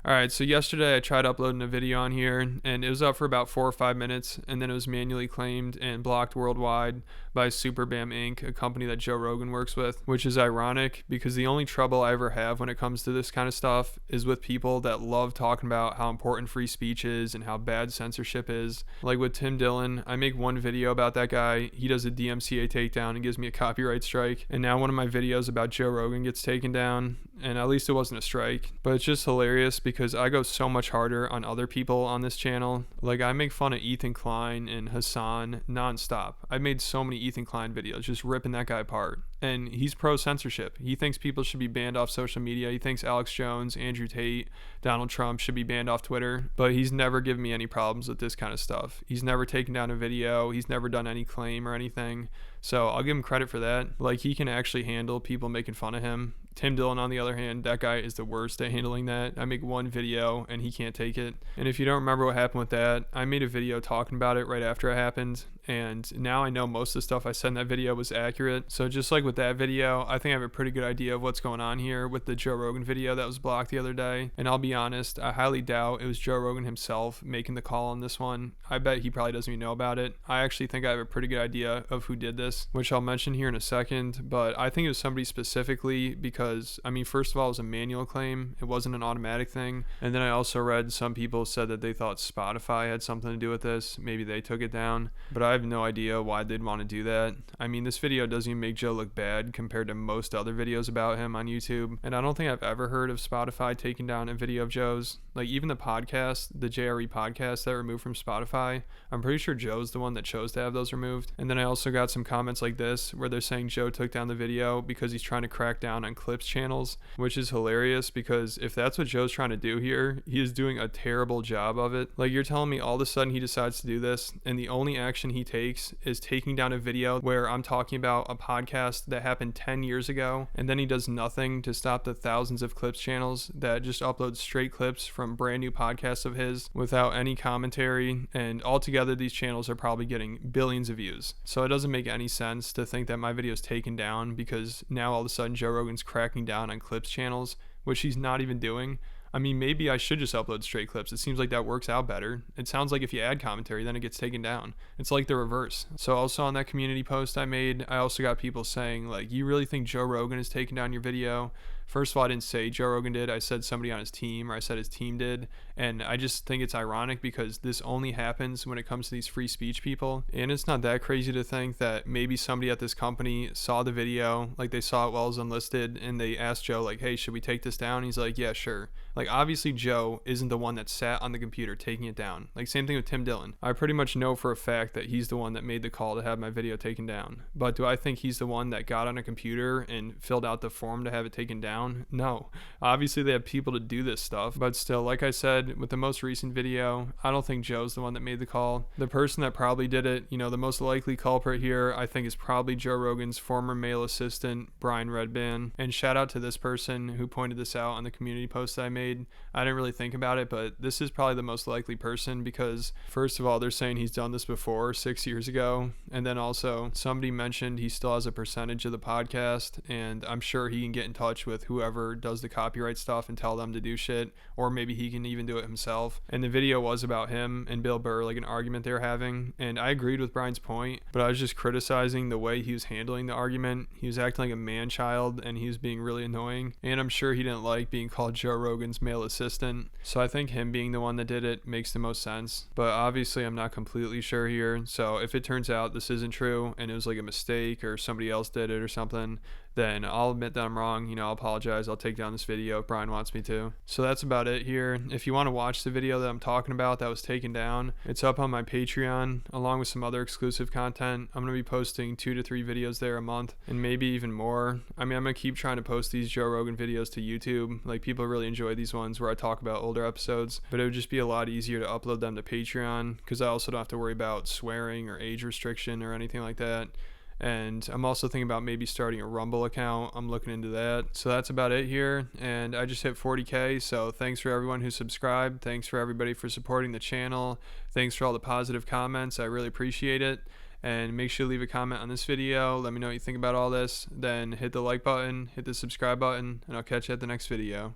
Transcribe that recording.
All right, so yesterday I tried uploading a video on here and it was up for about 4 or 5 minutes and then it was manually claimed and blocked worldwide by Superbam Inc., a company that Joe Rogan works with, which is ironic because the only trouble I ever have when it comes to this kind of stuff is with people that love talking about how important free speech is and how bad censorship is. Like with Tim Dillon, I make one video about that guy, he does a DMCA takedown and gives me a copyright strike, and now one of my videos about Joe Rogan gets taken down, and at least it wasn't a strike. But it's just hilarious because I go so much harder on other people on this channel. Like I make fun of Ethan Klein and Hassan nonstop. I made so many Ethan Klein videos just ripping that guy apart. And he's pro censorship. He thinks people should be banned off social media. He thinks Alex Jones, Andrew Tate, Donald Trump should be banned off Twitter. But he's never given me any problems with this kind of stuff. He's never taken down a video. He's never done any claim or anything. So I'll give him credit for that. Like he can actually handle people making fun of him. Tim Dillon, on the other hand, that guy is the worst at handling that. I make one video and he can't take it. And if you don't remember what happened with that, I made a video talking about it right after it happened. And now I know most of the stuff I said in that video was accurate. So just like with that video, I think I have a pretty good idea of what's going on here with the Joe Rogan video that was blocked the other day. And I'll be honest, I highly doubt it was Joe Rogan himself making the call on this one. I bet he probably doesn't even know about it. I actually think I have a pretty good idea of who did this, which I'll mention here in a second. But I think it was somebody specifically because, I mean, first of all, it was a manual claim. It wasn't an automatic thing. And then I also read some people said that they thought Spotify had something to do with this. Maybe they took it down. But I have no idea why they'd want to do that. I mean, this video doesn't even make Joe look bad compared to most other videos about him on YouTube. And I don't think I've ever heard of Spotify taking down a video of Joe's. Like even the podcast, the JRE podcast that removed from Spotify, I'm pretty sure Joe's the one that chose to have those removed. And then I also got some comments like this where they're saying Joe took down the video because he's trying to crack down on clips channels, which is hilarious because if that's what Joe's trying to do here, he is doing a terrible job of it. Like you're telling me all of a sudden he decides to do this and the only action he takes is taking down a video where I'm talking about a podcast that happened 10 years ago, and then he does nothing to stop the thousands of clips channels that just upload straight clips from brand new podcasts of his without any commentary, and altogether these channels are probably getting billions of views. So it doesn't make any sense to think that my video is taken down because now all of a sudden Joe Rogan's cracking down on clips channels, which he's not even doing. I mean, maybe I should just upload straight clips. It seems like that works out better. It sounds like if you add commentary, then it gets taken down. It's like the reverse. So also on that community post I made, I also got people saying, like, you really think Joe Rogan is taking down your video? First of all, I didn't say Joe Rogan did. I said somebody on his team, or I said his team did. And I just think it's ironic because this only happens when it comes to these free speech people. And it's not that crazy to think that maybe somebody at this company saw the video, like they saw it while it was unlisted, and they asked Joe, like, hey, should we take this down? He's like, yeah, sure. Like, obviously Joe isn't the one that sat on the computer taking it down. Like, same thing with Tim Dillon. I pretty much know for a fact that he's the one that made the call to have my video taken down. But do I think he's the one that got on a computer and filled out the form to have it taken down? No. Obviously they have people to do this stuff, but still, like I said, with the most recent video, I don't think Joe's the one that made the call. The person that probably did it, you know, the most likely culprit here, I think is probably Joe Rogan's former male assistant, Brian Redban. And shout out to this person who pointed this out on the community post that I made. I didn't really think about it, but this is probably the most likely person because first of all, they're saying he's done this before 6 years ago. And then also somebody mentioned he still has a percentage of the podcast, and I'm sure he can get in touch with whoever does the copyright stuff and tell them to do shit, or maybe he can even do it himself. And the video was about him and Bill Burr, like an argument they were having, and I agreed with Brian's point, but I was just criticizing the way he was handling the argument. He was acting like a man-child and he was being really annoying, and I'm sure he didn't like being called Joe Rogan's male assistant. So I think him being the one that did it makes the most sense, but obviously I'm not completely sure here. So if it turns out this isn't true and it was like a mistake or somebody else did it or something, then I'll admit that I'm wrong. You know, I'll apologize. I'll take down this video if Brian wants me to. So that's about it here. If you want to watch the video that I'm talking about that was taken down, it's up on my Patreon along with some other exclusive content. I'm going to be posting 2 to 3 videos there a month and maybe even more. I mean, I'm going to keep trying to post these Joe Rogan videos to YouTube. Like, people really enjoy these ones where I talk about older episodes, but it would just be a lot easier to upload them to Patreon because I also don't have to worry about swearing or age restriction or anything like that. And I'm also thinking about maybe starting a Rumble account. I'm looking into that. So that's about it here. And I just hit 40K. So thanks for everyone who subscribed. Thanks for everybody for supporting the channel. Thanks for all the positive comments. I really appreciate it. And make sure to leave a comment on this video. Let me know what you think about all this. Then hit the like button, hit the subscribe button, and I'll catch you at the next video.